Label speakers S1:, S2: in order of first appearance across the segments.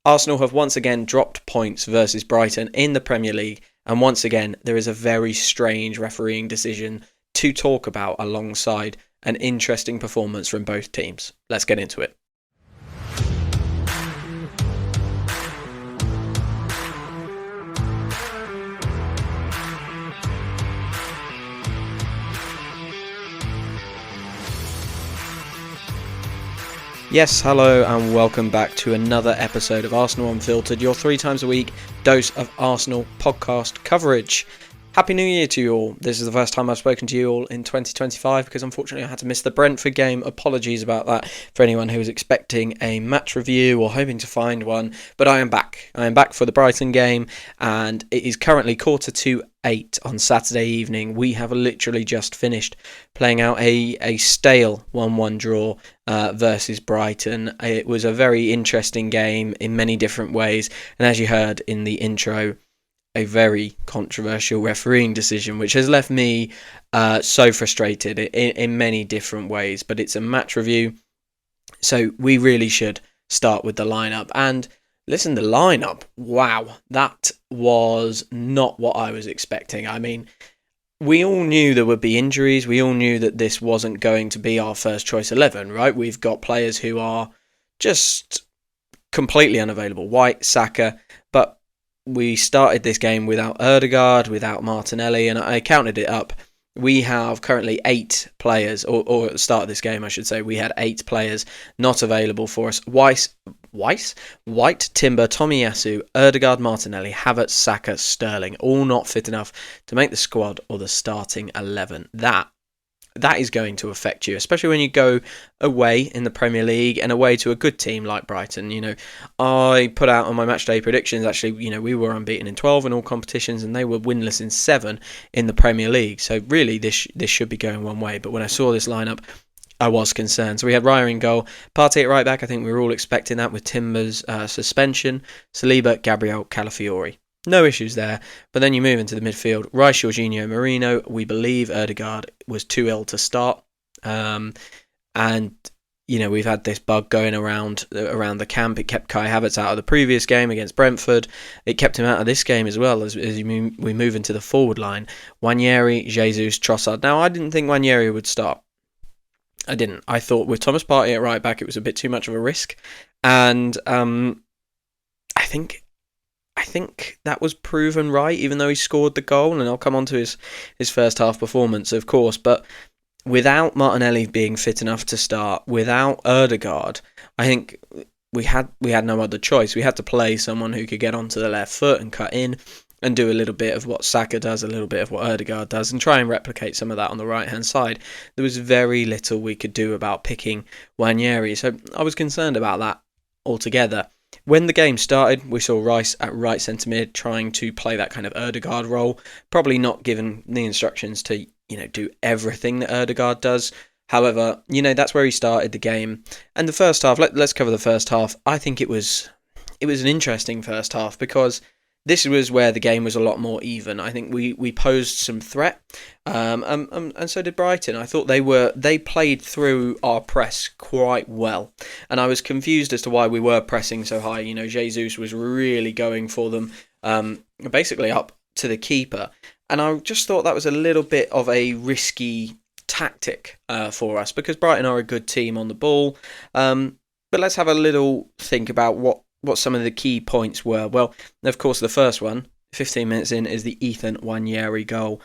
S1: Arsenal have once again dropped points versus Brighton in the Premier League, and once again there is a very strange refereeing decision to talk about alongside an interesting performance from both teams. Let's get into it. Yes, hello and welcome back to another episode of Arsenal Unfiltered, your 3 times a week dose of Arsenal podcast coverage. Happy New Year to you all. This is the first time I've spoken to you all in 2025 because unfortunately I had to miss the Brentford game. Apologies about that for anyone who was expecting a match review or hoping to find one, but I am back. I am back for the Brighton game and it is currently 7:45 on Saturday evening. We have literally just finished playing out a stale 1-1 draw versus Brighton. It was a very interesting game in many different ways, and as you heard in the intro, a very controversial refereeing decision, which has left me so frustrated in many different ways. But it's a match review, so we really should start with the lineup. And listen, the lineup, wow, that was not what I was expecting. I mean, we all knew there would be injuries. We all knew that this wasn't going to be our first choice 11, right? We've got players who are just completely unavailable. White, Saka, but we started this game without Ødegaard, without Martinelli, and I counted it up. We have currently 8 players, or at the start of this game, I should say, we had 8 players not available for us. White, Timber, Tomiyasu, Ødegaard, Martinelli, Havertz, Saka, Sterling, all not fit enough to make the squad or the starting 11. That is going to affect you, especially when you go away in the Premier League and away to a good team like Brighton. You know, I put out on my matchday predictions, actually, you know, we were unbeaten in 12 in all competitions and they were winless in 7 in the Premier League. So really, this should be going one way. But when I saw this lineup, I was concerned. So we had Raya in goal, Partey at right back. I think we were all expecting that with Timber's suspension. Saliba, Gabriel, Calafiori. No issues there, but then you move into the midfield. Rice, Jorginho, Marino. We believe Ødegaard was too ill to start, and you know we've had this bug going around the camp. It kept Kai Havertz out of the previous game against Brentford. It kept him out of this game as well as we move into the forward line. Nwaneri, Jesus, Trossard. Now I didn't think Nwaneri would start. I didn't. I thought with Thomas Partey at right back it was a bit too much of a risk, and I think that was proven right, even though he scored the goal, and I'll come on to his first half performance, of course, but without Martinelli being fit enough to start, without Ødegaard, I think we had no other choice. We had to play someone who could get onto the left foot and cut in and do a little bit of what Saka does, a little bit of what Ødegaard does, and try and replicate some of that on the right-hand side. There was very little we could do about picking Nwaneri, so I was concerned about that altogether. When the game started, we saw Rice at right centre mid trying to play that kind of Ødegaard role, probably not given the instructions to, you know, do everything that Ødegaard does. However, you know, that's where he started the game. And the first half, let's cover the first half. I think it was an interesting first half because this was where the game was a lot more even. I think we posed some threat, and so did Brighton. I thought they played through our press quite well, and I was confused as to why we were pressing so high. You know, Jesus was really going for them, basically up to the keeper, and I just thought that was a little bit of a risky tactic for us because Brighton are a good team on the ball. But let's have a little think about what some of the key points were. Well, of course, the first one, 15 minutes in, is the Ethan Nwaneri goal.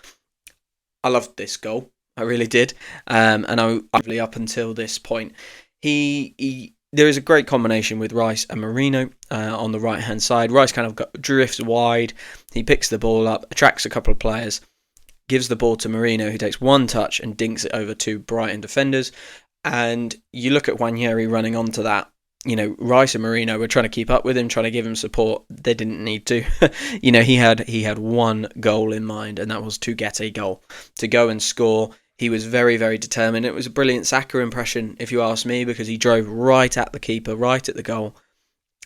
S1: I loved this goal. I really did. And I up until this point. There is a great combination with Rice and Marino on the right-hand side. Rice kind of drifts wide. He picks the ball up, attracts a couple of players, gives the ball to Marino, who takes one touch and dinks it over to Brighton defenders. And you look at Nwaneri running onto that. You know, Rice and Marino were trying to keep up with him, trying to give him support. They didn't need to. You know, he had one goal in mind, and that was to get a goal, to go and score. He was very, very determined. It was a brilliant Saka impression, if you ask me, because he drove right at the keeper, right at the goal.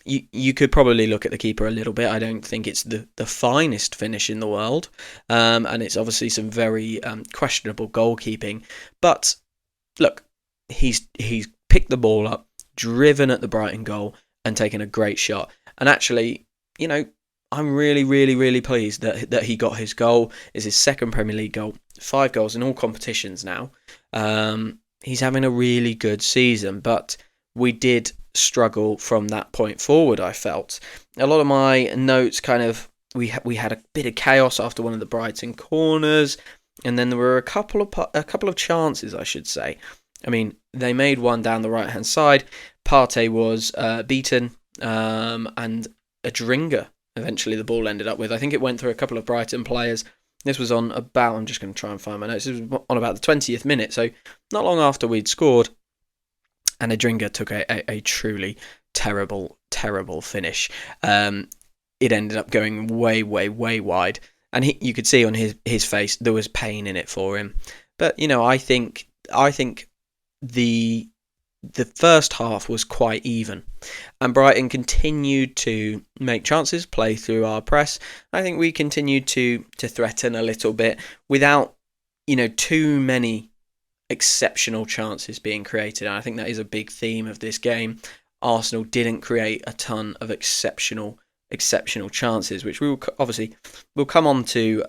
S1: You could probably look at the keeper a little bit. I don't think it's the finest finish in the world, and it's obviously some very questionable goalkeeping. But look, he's picked the ball up, driven at the Brighton goal and taken a great shot. And actually, I'm really, really, really pleased that he got his goal. It's his second Premier League goal, 5 goals in all competitions now. He's having a really good season, but we did struggle from that point forward, I felt. A lot of my notes we had a bit of chaos after one of the Brighton corners, and then there were a couple of chances, I should say. I mean, they made one down the right-hand side. Partey was beaten, and a Dringa eventually the ball ended up with. I think it went through a couple of Brighton players. This was on about, I'm just going to try and find my notes, this was on about the 20th minute, so not long after we'd scored, and Adringa took a truly terrible, terrible finish. It ended up going way, way, way wide, and you could see on his face there was pain in it for him. But I think the first half was quite even, and Brighton continued to make chances, play through our press. I think we continued to threaten a little bit without too many exceptional chances being created, and I think that is a big theme of this game. Arsenal didn't create a ton of exceptional chances, which we'll come on to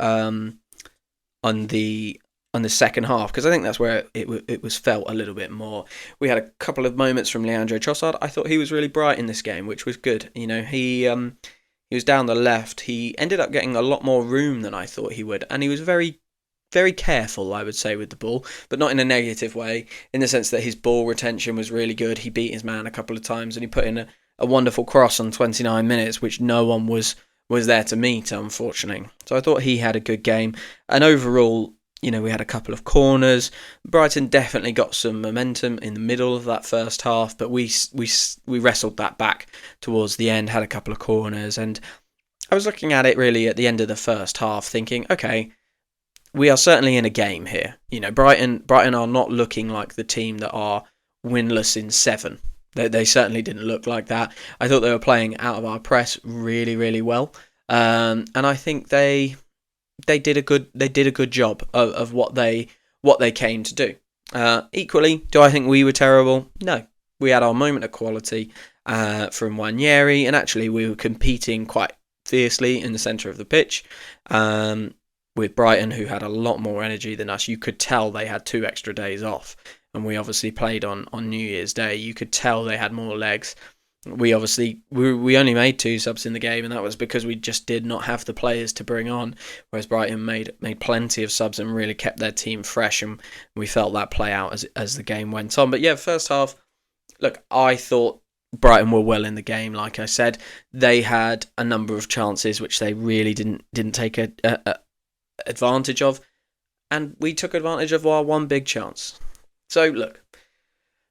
S1: on the second half, because I think that's where it was felt a little bit more. We had a couple of moments from Leandro Trossard. I thought he was really bright in this game, which was good. He was down the left. He ended up getting a lot more room than I thought he would, and he was very, very careful, I would say, with the ball, but not in a negative way, in the sense that his ball retention was really good. He beat his man a couple of times, and he put in a wonderful cross on 29 minutes, which no one was there to meet, unfortunately. So I thought he had a good game, and overall, we had a couple of corners. Brighton definitely got some momentum in the middle of that first half, but we wrestled that back towards the end, had a couple of corners, and I was looking at it really at the end of the first half thinking, okay, we are certainly in a game here. Brighton are not looking like the team that are winless in 7. They certainly didn't look like that. I thought they were playing out of our press really, really well, and I think they did a good job of what they came to do. Equally, do I think we were terrible? No. We had our moment of quality from Nwaneri, and actually we were competing quite fiercely in the centre of the pitch with Brighton, who had a lot more energy than us. You could tell they had 2 extra days off, and we obviously played on New Year's Day. You could tell they had more legs. We only made 2 subs in the game, and that was because we just did not have the players to bring on, whereas Brighton made plenty of subs and really kept their team fresh, and we felt that play out as the game went on. But yeah, first half, look, I thought Brighton were well in the game. Like I said, they had a number of chances which they really didn't take advantage of, and we took advantage of our one big chance. So look,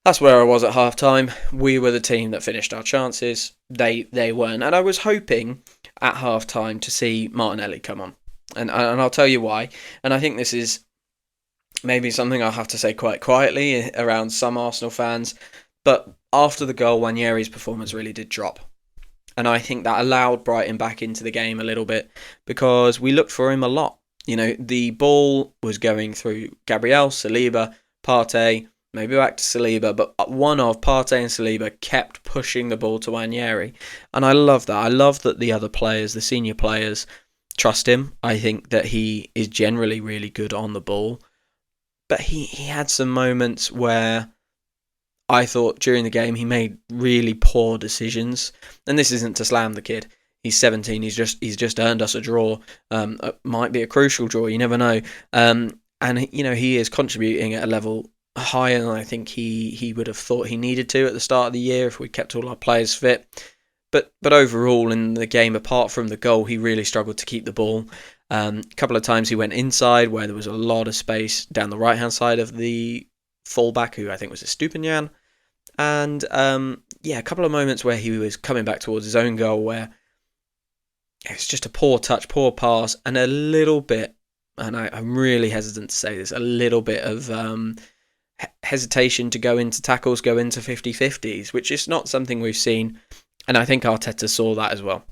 S1: that's where I was at half time. We were the team that finished our chances. They weren't. And I was hoping at half time to see Martinelli come on. And I'll tell you why. And I think this is maybe something I'll have to say quite quietly around some Arsenal fans. But after the goal, Nwaneri's performance really did drop. And I think that allowed Brighton back into the game a little bit, because we looked for him a lot. The ball was going through Gabriel, Saliba, Partey, maybe back to Saliba, but one of Partey and Saliba kept pushing the ball to Nwaneri. And I love that. I love that the other players, the senior players, trust him. I think that he is generally really good on the ball. But he had some moments where I thought during the game he made really poor decisions. And this isn't to slam the kid. He's 17. He's just earned us a draw. It might be a crucial draw. You never know. And he is contributing at a level higher than I think he would have thought he needed to at the start of the year if we kept all our players fit. But overall in the game, apart from the goal, he really struggled to keep the ball. A couple of times he went inside where there was a lot of space down the right hand side of the fullback, who I think was a Stupinian. And a couple of moments where he was coming back towards his own goal where it's just a poor touch, poor pass, and a little bit, and I'm really hesitant to say this, a little bit of hesitation to go into tackles, go into 50-50s, which is not something we've seen. And I think Arteta saw that as well.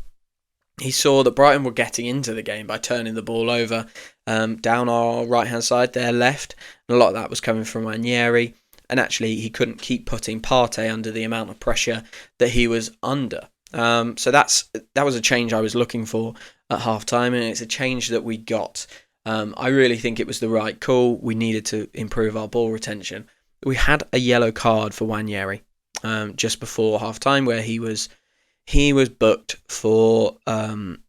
S1: He saw that Brighton were getting into the game by turning the ball over down our right-hand side, their left. And a lot of that was coming from Nwaneri. And actually, he couldn't keep putting Partey under the amount of pressure that he was under. So that was a change I was looking for at half time, and it's a change that we got. I really think it was the right call. We needed to improve our ball retention. We had a yellow card for Nwaneri just before half time, where he was booked for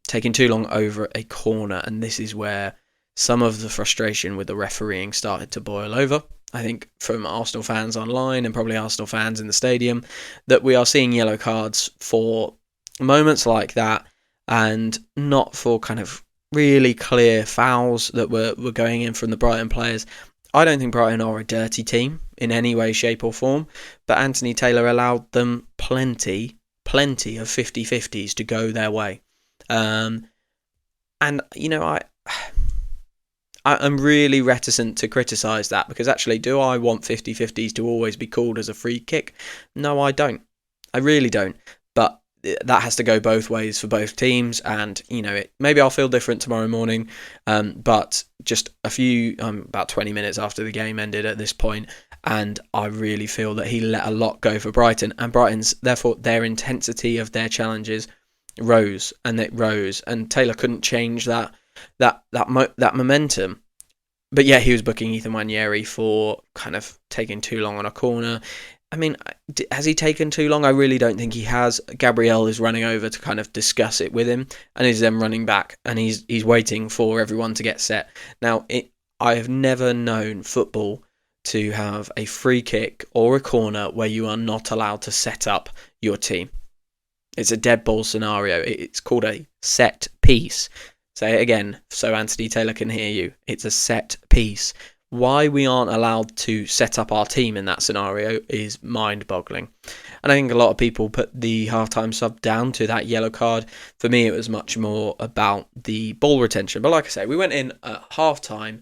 S1: taking too long over a corner, and this is where some of the frustration with the refereeing started to boil over. I think from Arsenal fans online and probably Arsenal fans in the stadium, that we are seeing yellow cards for moments like that and not for kind of really clear fouls that were going in from the Brighton players. I don't think Brighton are a dirty team in any way, shape or form, but Anthony Taylor allowed them plenty of 50-50s to go their way. And, I'm really reticent to criticise that, because actually, do I want 50-50s to always be called as a free kick? No, I don't. I really don't. But that has to go both ways for both teams, and maybe I'll feel different tomorrow morning. But just about 20 minutes after the game ended at this point, and I really feel that he let a lot go for Brighton, and therefore their intensity of their challenges rose, and Taylor couldn't change that momentum. But yeah, he was booking Ethan Nwaneri for kind of taking too long on a corner. I mean, has he taken too long? I really don't think he has. Gabriel is running over to kind of discuss it with him, and he's then running back, and he's waiting for everyone to get set. Now, I have never known football to have a free kick or a corner where you are not allowed to set up your team. It's a dead ball scenario. It's called a set piece. Say it again so Anthony Taylor can hear you. It's a set piece. Why we aren't allowed to set up our team in that scenario is mind-boggling. And I think a lot of people put the halftime sub down to that yellow card. For me, it was much more about the ball retention. But like I say, we went in at halftime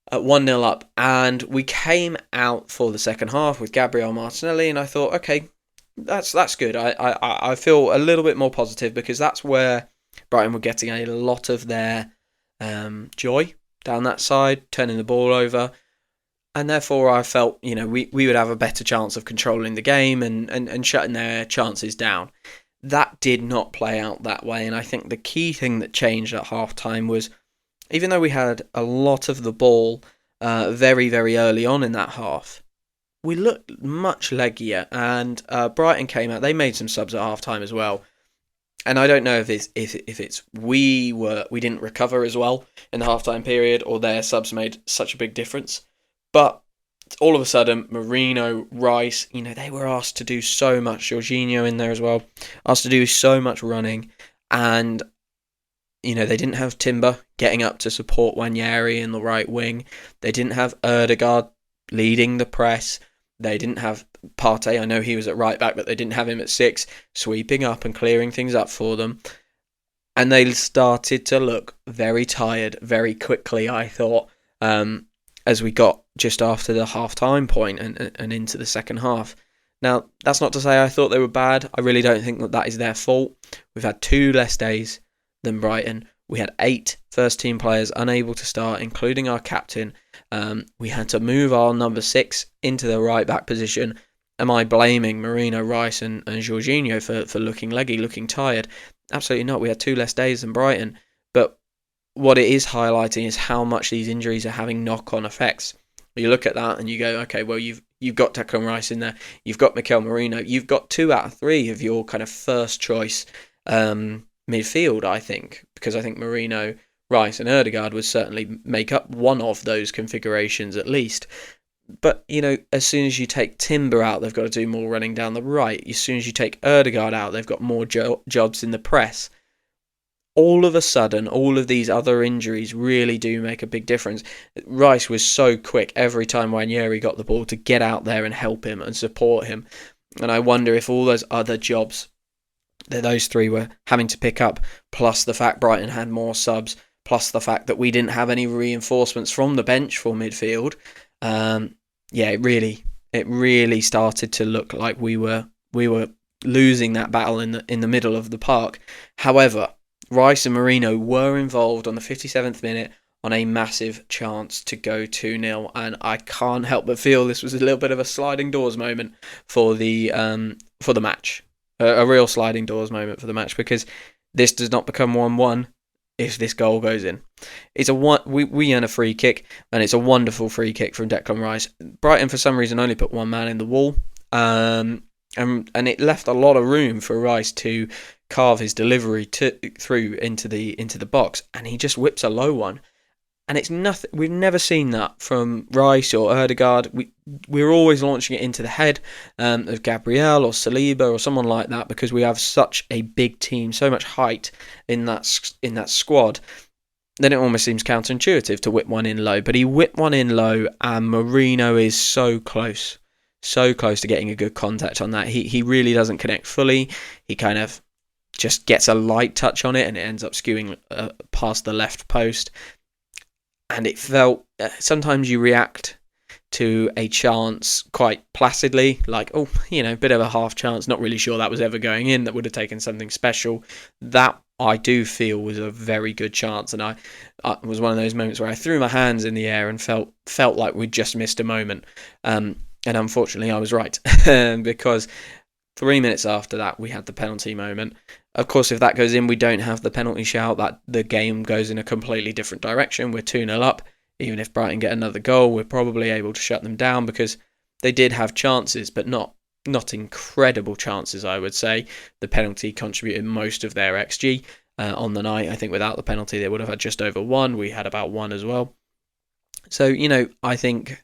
S1: at 1-0 up, and we came out for the second half with Gabriel Martinelli, and I thought, okay, that's good. I feel a little bit more positive, because that's where Brighton were getting a lot of their joy down that side, turning the ball over, and therefore I felt we would have a better chance of controlling the game and shutting their chances down. That did not play out that way, and I think the key thing that changed at half-time was, even though we had a lot of the ball very, very early on in that half, we looked much leggier, and Brighton came out. They made some subs at half-time as well. And I don't know if it's we didn't recover as well in the halftime period, or their subs made such a big difference. But all of a sudden, Merino, Rice, they were asked to do so much. Jorginho in there as well, asked to do so much running, and they didn't have Timber getting up to support Nwaneri in the right wing. They didn't have Ødegaard leading the press. They didn't have Partey. I know he was at right back, but they didn't have him at 6, sweeping up and clearing things up for them. And they started to look very tired very quickly, I thought, as we got just after the half-time point and into the second half. Now, that's not to say I thought they were bad. I really don't think that is their fault. We've had 2 less days than Brighton. We had 8 first-team players unable to start, including our captain. We had to move our number 6 into the right-back position. Am I blaming Merino, Rice and Jorginho for looking leggy, looking tired? Absolutely not. We had 2 less days than Brighton. But what it is highlighting is how much these injuries are having knock-on effects. You look at that and you go, okay, well, you've got Declan Rice in there. You've got Mikel Merino. You've got 2 out of 3 of your kind of first-choice midfield, I think, because I think Merino, Rice and Ødegaard would certainly make up one of those configurations at least. But, as soon as you take Timber out, they've got to do more running down the right. As soon as you take Ødegaard out, they've got more jobs in the press. All of a sudden, all of these other injuries really do make a big difference. Rice was so quick every time Nwaneri got the ball to get out there and help him and support him. And I wonder if all those other jobs that those 3 were having to pick up, plus the fact Brighton had more subs, plus the fact that we didn't have any reinforcements from the bench for midfield, it really started to look like we were losing that battle in the middle of the park. However, Rice and Merino were involved on the 57th minute on a massive chance to go 2-0, and I can't help but feel this was a little bit of a sliding doors moment for the match. a real sliding doors moment for the match, because this does not become 1-1 if this goal goes in. It's we earn a free kick, and it's a wonderful free kick from Declan Rice. Brighton, for some reason, only put one man in the wall, and it left a lot of room for Rice to carve his delivery through into the box, and he just whips a low one. And it's nothing. We've never seen that from Rice or Ødegaard. We're always launching it into the head of Gabriel or Saliba or someone like that, because we have such a big team, so much height in that squad. Then it almost seems counterintuitive to whip one in low. But he whipped one in low, and Marino is so close to getting a good contact on that. He really doesn't connect fully. He kind of just gets a light touch on it, and it ends up skewing past the left post. And it felt, sometimes you react to a chance quite placidly, like, oh, bit of a half chance, not really sure that was ever going in, that would have taken something special. That, I do feel, was a very good chance, and I was one of those moments where I threw my hands in the air and felt like we'd just missed a moment. And unfortunately, I was right, because 3 minutes after that, we had the penalty moment. Of course, if that goes in, we don't have the penalty shout. That the game goes in a completely different direction. We're 2-0 up. Even if Brighton get another goal, we're probably able to shut them down, because they did have chances, but not incredible chances, I would say. The penalty contributed most of their XG on the night. I think without the penalty, they would have had just over 1. We had about 1 as well. So, I think,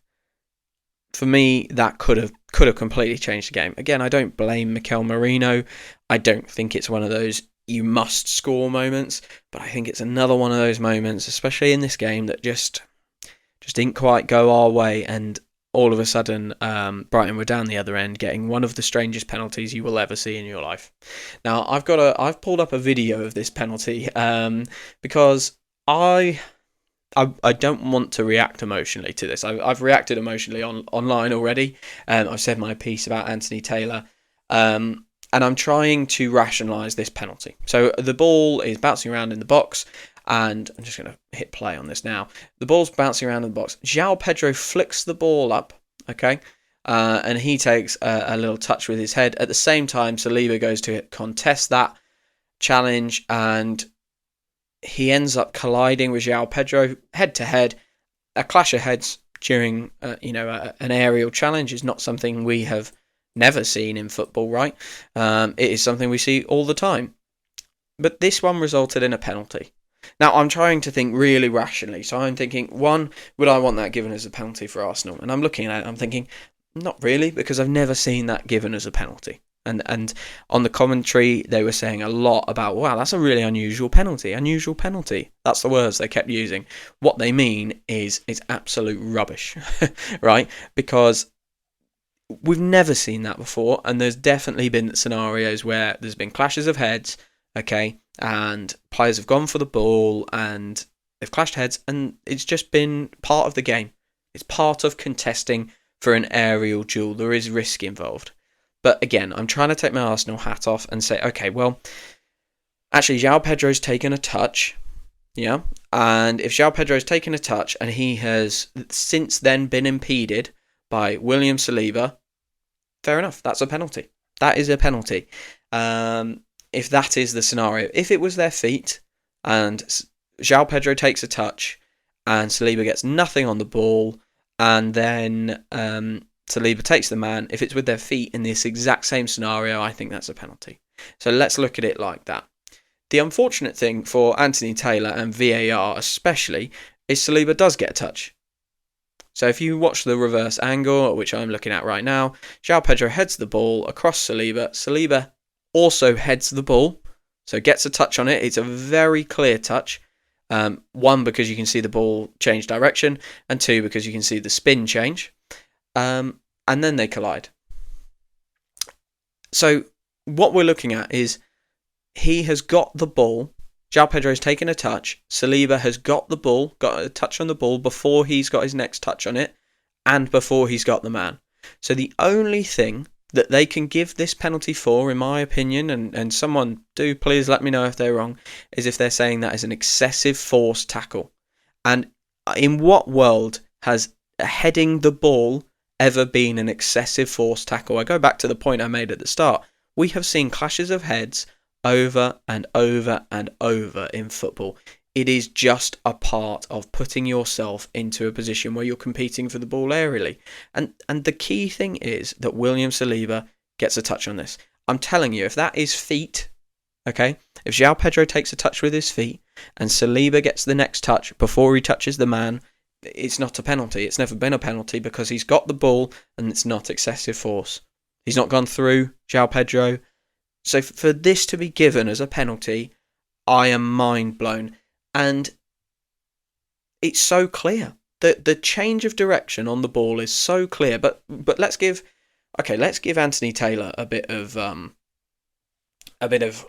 S1: for me, that could have completely changed the game. Again, I don't blame Mikel Merino. I don't think it's one of those you must score moments, but I think it's another one of those moments, especially in this game, that just didn't quite go our way, and all of a sudden Brighton were down the other end, getting one of the strangest penalties you will ever see in your life. Now, I've pulled up a video of this penalty because I don't want to react emotionally to this. I've reacted emotionally online already. I've said my piece about Anthony Taylor. And I'm trying to rationalise this penalty. So the ball is bouncing around in the box, and I'm just going to hit play on this now. The ball's bouncing around in the box. João Pedro flicks the ball up, okay? And he takes a little touch with his head. At the same time, Saliba goes to contest that challenge, and he ends up colliding with João Pedro head to head. A clash of heads during an aerial challenge is not something we have never seen in football, right? It is something we see all the time. But this one resulted in a penalty. Now, I'm trying to think really rationally. So I'm thinking, one, would I want that given as a penalty for Arsenal? And I'm looking at it, I'm thinking, not really, because I've never seen that given as a penalty. And on the commentary, they were saying a lot about, wow, that's a really unusual penalty. Unusual penalty. That's the words they kept using. What they mean is it's absolute rubbish, right? Because we've never seen that before, and there's definitely been scenarios where there's been clashes of heads, okay, and players have gone for the ball and they've clashed heads, and it's just been part of the game. It's part of contesting for an aerial duel. There is risk involved. But again, I'm trying to take my Arsenal hat off and say, okay, well, actually, João Pedro's taken a touch, yeah? And if João Pedro's taken a touch and he has since then been impeded by William Saliba, fair enough, that's a penalty. That is a penalty. If that is the scenario. If it was their feet and João Pedro takes a touch and Saliba gets nothing on the ball, and then Saliba takes the man, if it's with their feet in this exact same scenario, I think that's a penalty. So let's look at it like that. The unfortunate thing for Anthony Taylor and VAR especially is Saliba does get a touch. So if you watch the reverse angle, which I'm looking at right now, João Pedro heads the ball across Saliba. Saliba also heads the ball, so gets a touch on it. It's a very clear touch. One, because you can see the ball change direction, and two, because you can see the spin change. And then they collide. So what we're looking at is he has got the ball. João Pedro has taken a touch. Saliba has got the ball, got a touch on the ball before he's got his next touch on it, and before he's got the man. So the only thing that they can give this penalty for, in my opinion, and someone do please let me know if they're wrong, is if they're saying that is an excessive force tackle. And in what world has heading the ball ever been an excessive force tackle? I go back to the point I made at the start. We have seen clashes of heads over and over and over in football. It is just a part of putting yourself into a position where you're competing for the ball aerially. And the key thing is that William Saliba gets a touch on this. I'm telling you, if that is feet, okay, if João Pedro takes a touch with his feet and Saliba gets the next touch before he touches the man, it's not a penalty. It's never been a penalty because he's got the ball and it's not excessive force. He's not gone through João Pedro. So for this to be given as a penalty, I am mind blown. And it's so clear. The change of direction on the ball is so clear. But let's give Anthony Taylor a bit of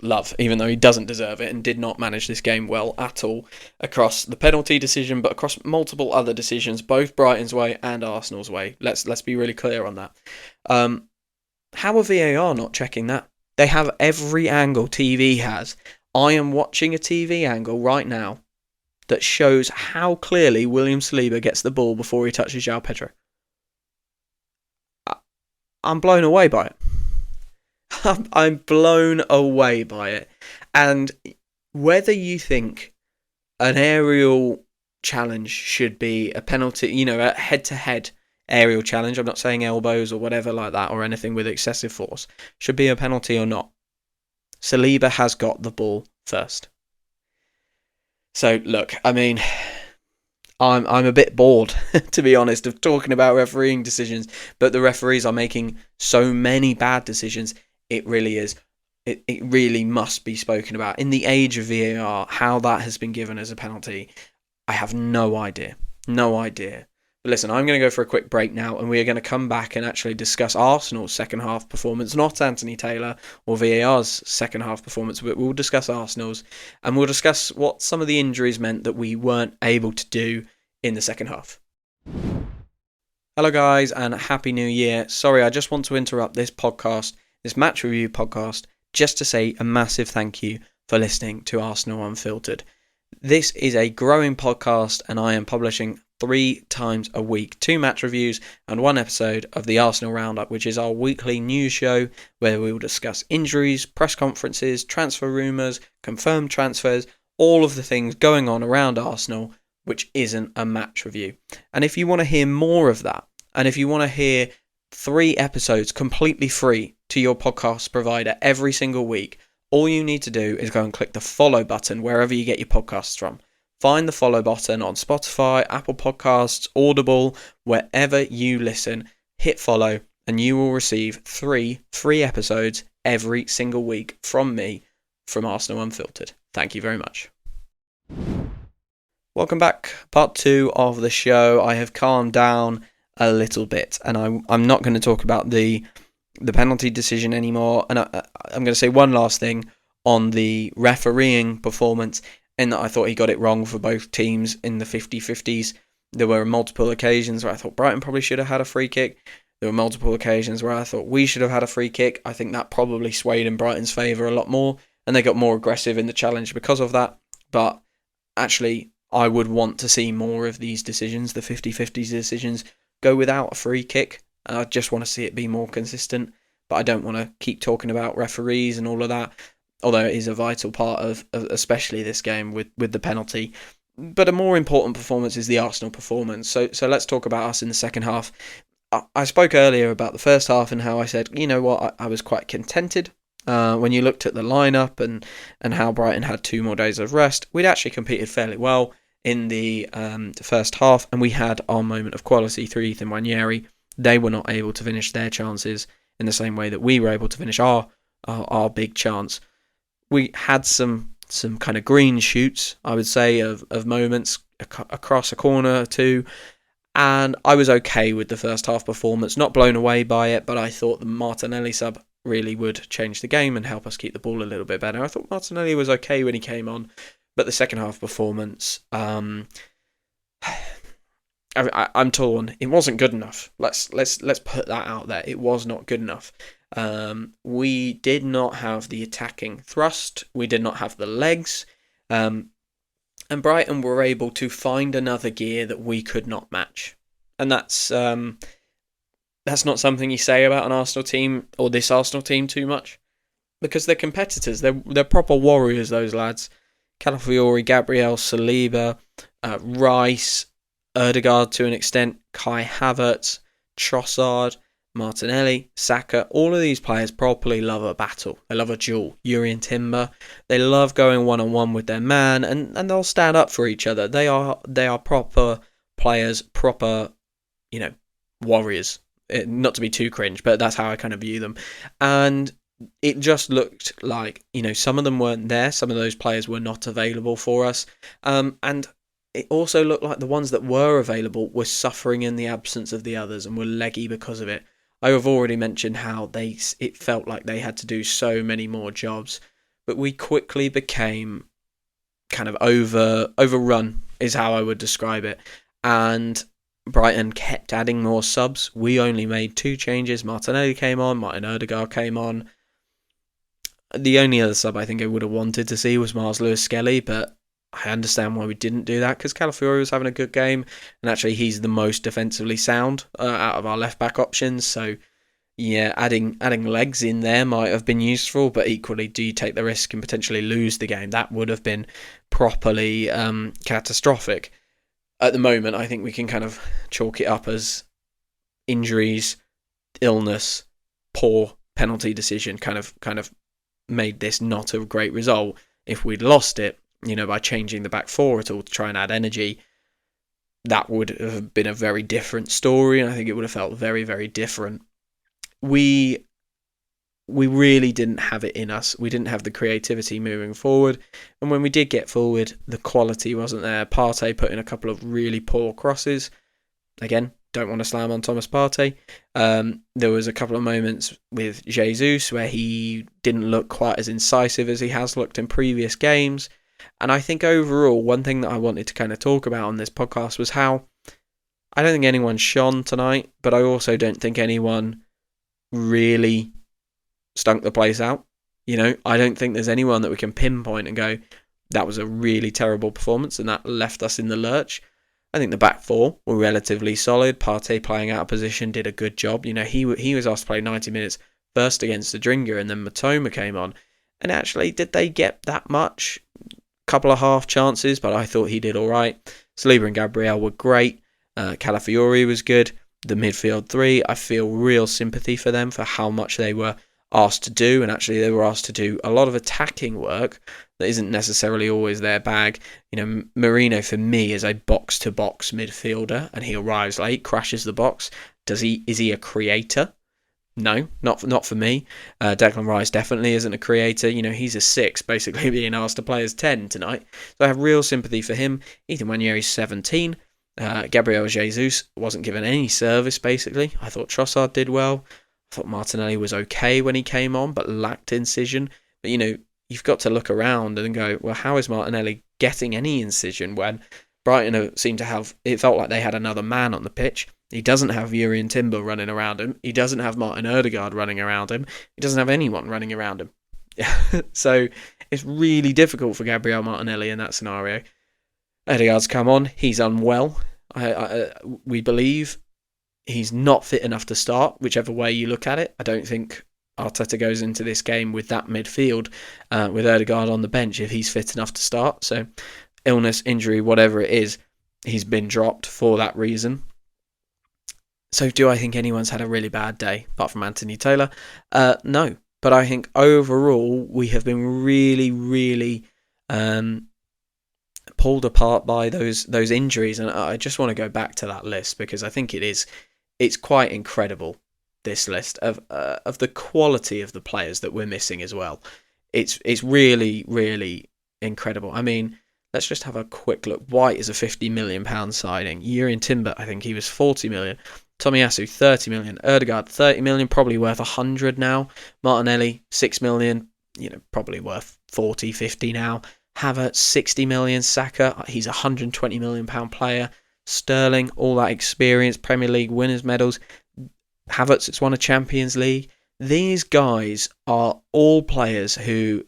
S1: love, even though he doesn't deserve it and did not manage this game well at all across the penalty decision, but across multiple other decisions, both Brighton's way and Arsenal's way. Let's be really clear on that. How are VAR not checking that? They have every angle TV has. I am watching a TV angle right now that shows how clearly William Saliba gets the ball before he touches João Pedro. I'm blown away by it. I'm blown away by it. And whether you think an aerial challenge should be a penalty, a head-to-head aerial challenge, I'm not saying elbows or whatever like that or anything with excessive force, should be a penalty or not, Saliba has got the ball first. So, look, I mean, I'm a bit bored, to be honest, of talking about refereeing decisions, but the referees are making so many bad decisions. It really is. It really must be spoken about. In the age of VAR, how that has been given as a penalty, I have no idea. No idea. But listen, I'm going to go for a quick break now, and we are going to come back and actually discuss Arsenal's second half performance, not Anthony Taylor or VAR's second half performance, but we'll discuss Arsenal's, and we'll discuss what some of the injuries meant that we weren't able to do in the second half. Hello guys, and Happy New Year. Sorry, I just want to interrupt this podcast, this match review podcast, just to say a massive thank you for listening to Arsenal Unfiltered. This is a growing podcast, and I am publishing 3 times a week, 2 match reviews and 1 episode of the Arsenal Roundup, which is our weekly news show where we will discuss injuries, press conferences, transfer rumours, confirmed transfers, all of the things going on around Arsenal, which isn't a match review. And if you want to hear more of that, and if you want to hear 3 episodes completely free to your podcast provider every single week, all you need to do is go and click the follow button wherever you get your podcasts from. Find the follow button on Spotify, Apple Podcasts, Audible, wherever you listen. Hit follow and you will receive 3 free episodes every single week from me, from Arsenal Unfiltered. Thank you very much. Welcome back. Part 2 of the show. I have calmed down a little bit, and I'm not going to talk about the penalty decision anymore. And I'm going to say one last thing on the refereeing performance, in that I thought he got it wrong for both teams in the 50-50s. There were multiple occasions where I thought Brighton probably should have had a free kick. There were multiple occasions where I thought we should have had a free kick. I think that probably swayed in Brighton's favour a lot more, and they got more aggressive in the challenge because of that. But actually, I would want to see more of these decisions, the 50-50s decisions, go without a free kick. I just want to see it be more consistent. But I don't want to keep talking about referees and all of that, although it is a vital part of especially this game with the penalty. But a more important performance is the Arsenal performance. So let's talk about us in the second half. I spoke earlier about the first half and how I said, you know what, I was quite contented when you looked at the lineup and how Brighton had 2 more days of rest. We'd actually competed fairly well in the first half, and we had our moment of quality through Ethan Nwaneri. They were not able to finish their chances in the same way that we were able to finish our big chance. We had some kind of green shoots, I would say, of moments across a corner or 2. And I was okay with the first half performance, not blown away by it, but I thought the Martinelli sub really would change the game and help us keep the ball a little bit better. I thought Martinelli was okay when he came on, but the second half performance, I'm torn. It wasn't good enough. Let's put that out there. It was not good enough. We did not have the attacking thrust. We did not have the legs. And Brighton were able to find another gear that we could not match. And that's not something you say about an Arsenal team or this Arsenal team too much. because they're competitors. They're proper warriors, those lads. Calafiori, Gabriel, Saliba, Rice, Ødegaard to an extent, Kai Havertz, Trossard, Martinelli, Saka. All of these players properly love a battle. They love a duel. Yuri and Timber. They love going one-on-one with their man, and they'll stand up for each other. They are proper players, proper, warriors. Not to be too cringe, but that's how I kind of view them. And it just looked like, some of them weren't there. Some of those players were not available for us. And it also looked like the ones that were available were suffering in the absence of the others and were leggy because of it. I have already mentioned how it felt like they had to do so many more jobs, but we quickly became kind of overrun is how I would describe it. And Brighton kept adding more subs. We only made 2 changes. Martinelli came on, Martin Ødegaard came on. The only other sub I think I would have wanted to see was Miles Lewis-Skelly, but I understand why we didn't do that, because Calafiori was having a good game, and actually he's the most defensively sound out of our left-back options, so yeah, adding legs in there might have been useful, but equally, do you take the risk and potentially lose the game? That would have been properly catastrophic. At the moment, I think we can kind of chalk it up as injuries, illness, poor penalty decision kind of made this not a great result. If we'd lost it, by changing the back four at all to try and add energy, that would have been a very different story, and I think it would have felt very, very different. We really didn't have it in us. We didn't have the creativity moving forward, and when we did get forward, the quality wasn't there. Partey put in a couple of really poor crosses. Again, don't want to slam on Thomas Partey. There was a couple of moments with Jesus where he didn't look quite as incisive as he has looked in previous games. And I think overall, one thing that I wanted to kind of talk about on this podcast was how I don't think anyone shone tonight, but I also don't think anyone really stunk the place out. I don't think there's anyone that we can pinpoint and go, that was a really terrible performance and that left us in the lurch. I think the back four were relatively solid. Partey playing out of position did a good job. He was asked to play 90 minutes first against Adringa, and then Matoma came on. And actually, did they get that much? Couple of half chances, but I thought he did all right. Saliba and Gabriel were great. Calafiori was good. The midfield three, I feel real sympathy for them for how much they were asked to do, and actually they were asked to do a lot of attacking work that isn't necessarily always their bag. Merino for me is a box-to-box midfielder, and he arrives late, crashes the box. Is he a creator? No, not for me. Declan Rice definitely isn't a creator. He's a 6, basically being asked to play as 10 tonight. So I have real sympathy for him. Ethan Nwaneri 17. Gabriel Jesus wasn't given any service, basically. I thought Trossard did well. I thought Martinelli was okay when he came on, but lacked incision. But, you've got to look around and go, well, how is Martinelli getting any incision when Brighton seemed to have... It felt like they had another man on the pitch. He doesn't have Yuri and Timber running around him. He doesn't have Martin Ødegaard running around him. He doesn't have anyone running around him. So it's really difficult for Gabriel Martinelli in that scenario. Ødegaard's come on. He's unwell. We believe he's not fit enough to start, whichever way you look at it. I don't think Arteta goes into this game with that midfield, with Ødegaard on the bench if he's fit enough to start. So illness, injury, whatever it is, he's been dropped for that reason. So do I think anyone's had a really bad day, apart from Anthony Taylor? No. But I think overall, we have been really, really pulled apart by those injuries. And I just want to go back to that list, because I think it's quite incredible, this list, of the quality of the players that we're missing as well. It's really, really incredible. I mean, let's just have a quick look. White is a £50 million signing. Yuri and Timber, I think he was 40 million. Tomiyasu, 30 million. Ødegaard, 30 million, probably worth 100 now. Martinelli, 6 million, probably worth 40, 50 now. Havertz, 60 million. Saka, he's a £120 million player. Sterling, all that experience, Premier League winners' medals. Havertz, it's won a Champions League. These guys are all players who,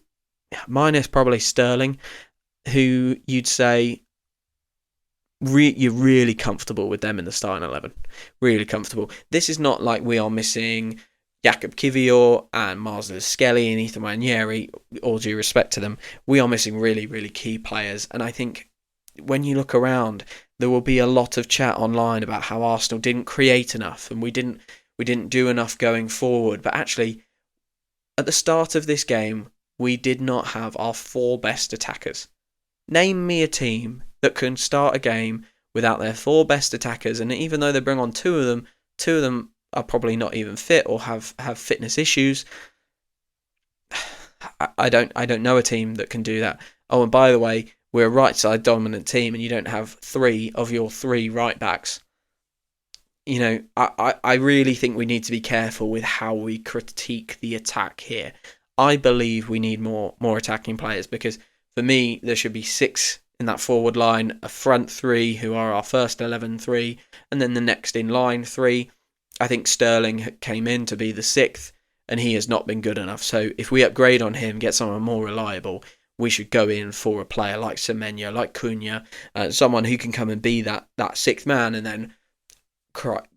S1: minus probably Sterling, who you'd say... you're really comfortable with them in the starting 11. Really comfortable. This is not like we are missing Jakub Kivior and Marcel Skelly and Ethan Nwaneri, all due respect to them, we are missing really, really key players. And I think when you look around, there will be a lot of chat online about how Arsenal didn't create enough and we didn't do enough going forward. But actually, at the start of this game, we did not have our 4 best attackers. Name me a team that can start a game without their 4 best attackers, and even though they bring on 2 of them are probably not even fit or have fitness issues. I don't know a team that can do that. Oh, and by the way, we're a right side dominant team, and you don't have 3 of your 3 right backs. I really think we need to be careful with how we critique the attack here. I believe we need more attacking players, because for me there should be 6 in that forward line, a front 3 who are our first 11 3, and then the next in line 3. I think Sterling came in to be the 6th, and he has not been good enough. So if we upgrade on him, get someone more reliable, we should go in for a player like Semenyo, like Cunha, someone who can come and be that 6th man, and then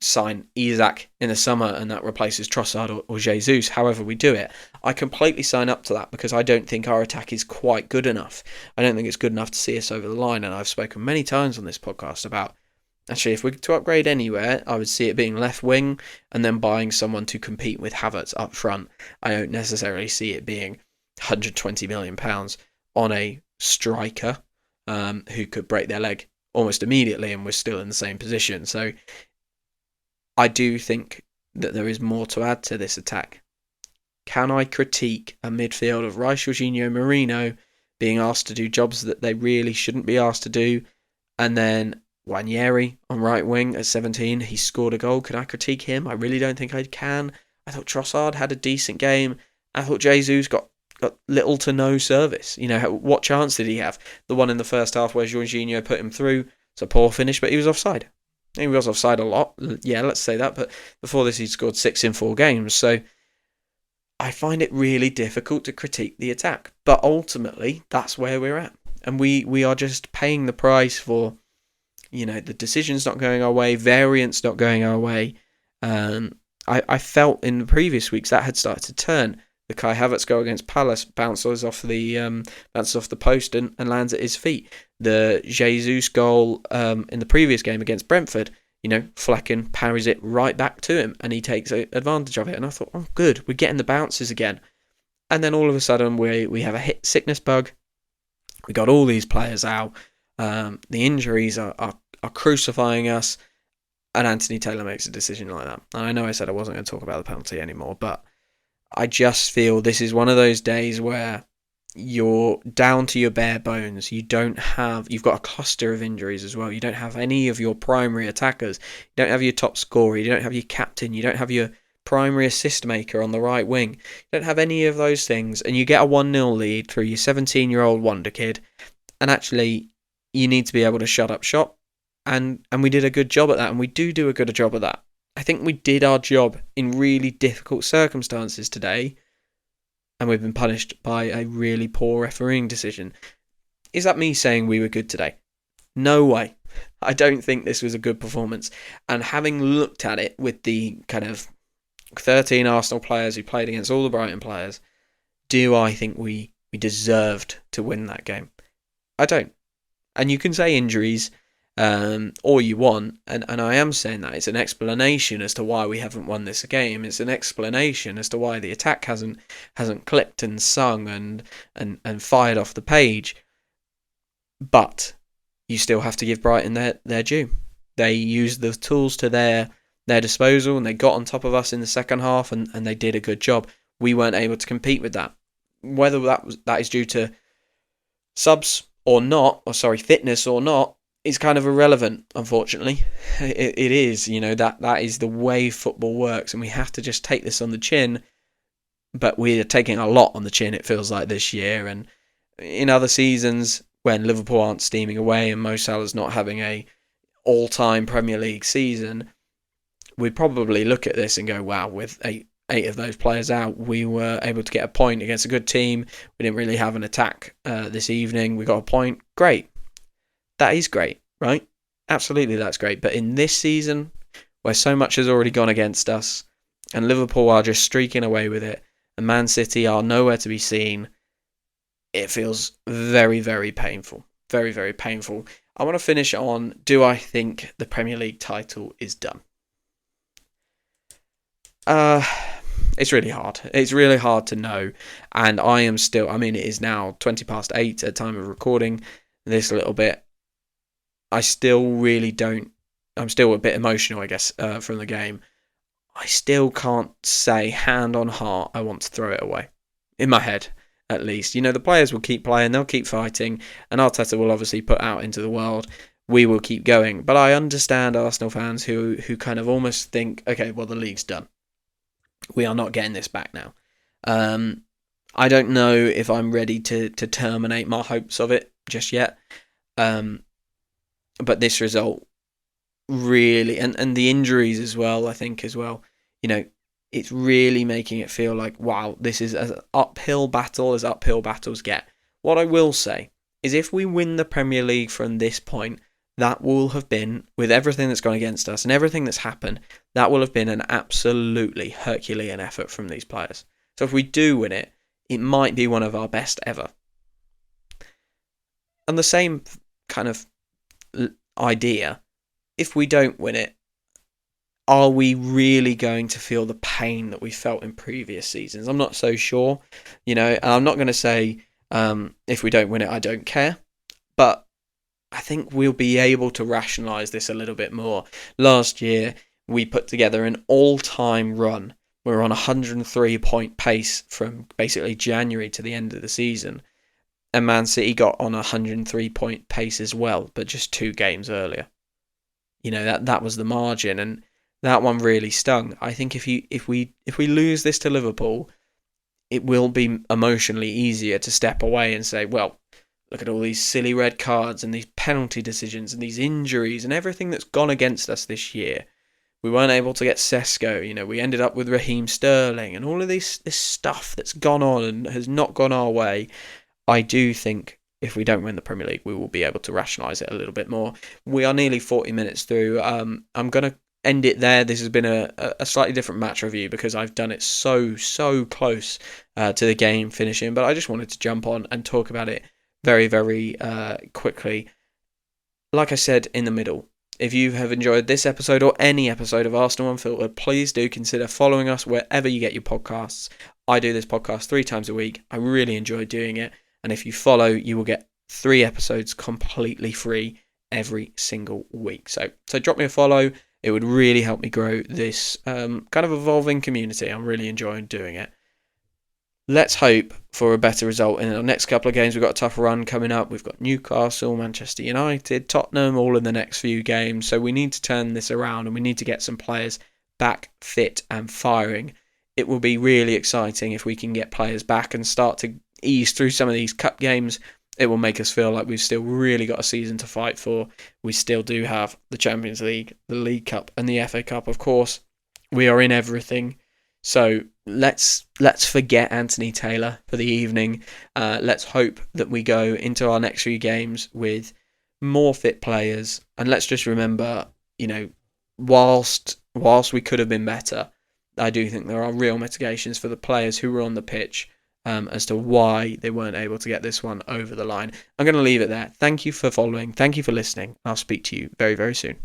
S1: sign Isak in the summer, and that replaces Trossard or Jesus. However we do it, I completely sign up to that, because I don't think our attack is quite good enough. I don't think it's good enough to see us over the line, and I've spoken many times on this podcast about, actually, if we're to upgrade anywhere, I would see it being left wing and then buying someone to compete with Havertz up front. I don't necessarily see it being £120 million on a striker who could break their leg almost immediately, and we're still in the same position. So I do think that there is more to add to this attack. Can I critique a midfield of Rice, Jorginho, Marino being asked to do jobs that they really shouldn't be asked to do, and then Nwaneri on right wing at 17, he scored a goal. Can I critique him? I really don't think I can. I thought Trossard had a decent game. I thought Jesus got little to no service. What chance did he have? The one in the first half where Jorginho put him through. It's a poor finish, but he was offside. He was offside a lot. Yeah, let's say that. But before this, he'd scored 6 in 4 games. So I find it really difficult to critique the attack. But ultimately, that's where we're at. And we are just paying the price for the decisions not going our way, variance not going our way. I felt in the previous weeks that had started to turn. The Kai Havertz goal against Palace bounces off the post and lands at his feet. The Jesus goal in the previous game against Brentford, Flecken parries it right back to him, and he takes advantage of it. And I thought, oh, good, we're getting the bounces again. And then all of a sudden we have a hit sickness bug. We got all these players out. The injuries are crucifying us, and Anthony Taylor makes a decision like that. And I know I said I wasn't going to talk about the penalty anymore, but I just feel this is one of those days where you're down to your bare bones. You've got a cluster of injuries as well. You don't have any of your primary attackers. You don't have your top scorer. You don't have your captain. You don't have your primary assist maker on the right wing. You don't have any of those things, and you get a 1-0 lead through your 17-year-old wonder kid, and actually you need to be able to shut up shop, and we did a good job at that, and we do a good job at that. I think we did our job in really difficult circumstances today, and we've been punished by a really poor refereeing decision. Is that me saying we were good today? No way. I don't think this was a good performance. And having looked at it with the kind of 13 Arsenal players who played against all the Brighton players, do I think we deserved to win that game? I don't. And you can say injuries, all you want, and I am saying that it's an explanation as to why we haven't won this game. It's an explanation as to why the attack hasn't clicked and sung and fired off the page. But you still have to give Brighton their due. They used the tools to their disposal, and they got on top of us in the second half, and they did a good job. We weren't able to compete with that. Whether that is due to subs or not, fitness or not, is kind of irrelevant, unfortunately. It is, that is the way football works, and we have to just take this on the chin. But we're taking a lot on the chin, it feels like, this year. And in other seasons, when Liverpool aren't steaming away and Mo Salah's not having a all-time Premier League season, we'd probably look at this and go, wow, with eight of those players out, we were able to get a point against a good team. We didn't really have an attack this evening. We got a point. Great. That is great, right? Absolutely, that's great. But in this season, where so much has already gone against us, and Liverpool are just streaking away with it, and Man City are nowhere to be seen, it feels very, very painful. Very, very painful. I want to finish on, do I think the Premier League title is done? It's really hard. It's really hard to know. And I am still, it is now 20 past 8 at time of recording this little bit. I still really don't, I'm still a bit emotional, I guess, from the game. I still can't say hand on heart I want to throw it away. In my head, at least. The players will keep playing, they'll keep fighting, and Arteta will obviously put out into the world, we will keep going. But I understand Arsenal fans who kind of almost think, okay, well, the league's done. We are not getting this back now. I don't know if I'm ready to terminate my hopes of it just yet. But this result really, and the injuries as well, I think as well, it's really making it feel like, wow, this is as uphill battle as uphill battles get. What I will say is if we win the Premier League from this point, that will have been, with everything that's gone against us and everything that's happened, that will have been an absolutely Herculean effort from these players. So if we do win it, it might be one of our best ever. And the same kind of idea, if we don't win it, are we really going to feel the pain that we felt in previous seasons? I'm not so sure, and I'm not going to say if we don't win it, I don't care, but I think we'll be able to rationalise this a little bit more. Last year, we put together an all-time run. We were on a 103-point pace from basically January to the end of the season. And Man City got on a 103-point pace as well, but just 2 games earlier. That was the margin, and that one really stung. I think if we lose this to Liverpool, it will be emotionally easier to step away and say, well, look at all these silly red cards and these penalty decisions and these injuries and everything that's gone against us this year. We weren't able to get Sesko. We ended up with Raheem Sterling and all of this stuff that's gone on and has not gone our way. I do think if we don't win the Premier League, we will be able to rationalise it a little bit more. We are nearly 40 minutes through. I'm going to end it there. This has been a slightly different match review because I've done it so close to the game finishing. But I just wanted to jump on and talk about it very, very quickly. Like I said in the middle, if you have enjoyed this episode or any episode of Arsenal Unfiltered, please do consider following us wherever you get your podcasts. I do this podcast 3 times a week. I really enjoy doing it. And if you follow, you will get 3 episodes completely free every single week. So drop me a follow. It would really help me grow this kind of evolving community. I'm really enjoying doing it. Let's hope for a better result in our next couple of games. We've got a tough run coming up. We've got Newcastle, Manchester United, Tottenham, all in the next few games. So we need to turn this around and we need to get some players back fit and firing. It will be really exciting if we can get players back and start to ease through some of these cup games. It will make us feel like we've still really got a season to fight for. We still do have the Champions League, the League Cup and the FA Cup, of course. We are in everything. So let's forget Anthony Taylor for the evening. Let's hope that we go into our next few games with more fit players. And let's just remember, whilst we could have been better, I do think there are real mitigations for the players who were on the pitch as to why they weren't able to get this one over the line. I'm going to leave it there. Thank you for following. Thank you for listening. I'll speak to you very, very soon.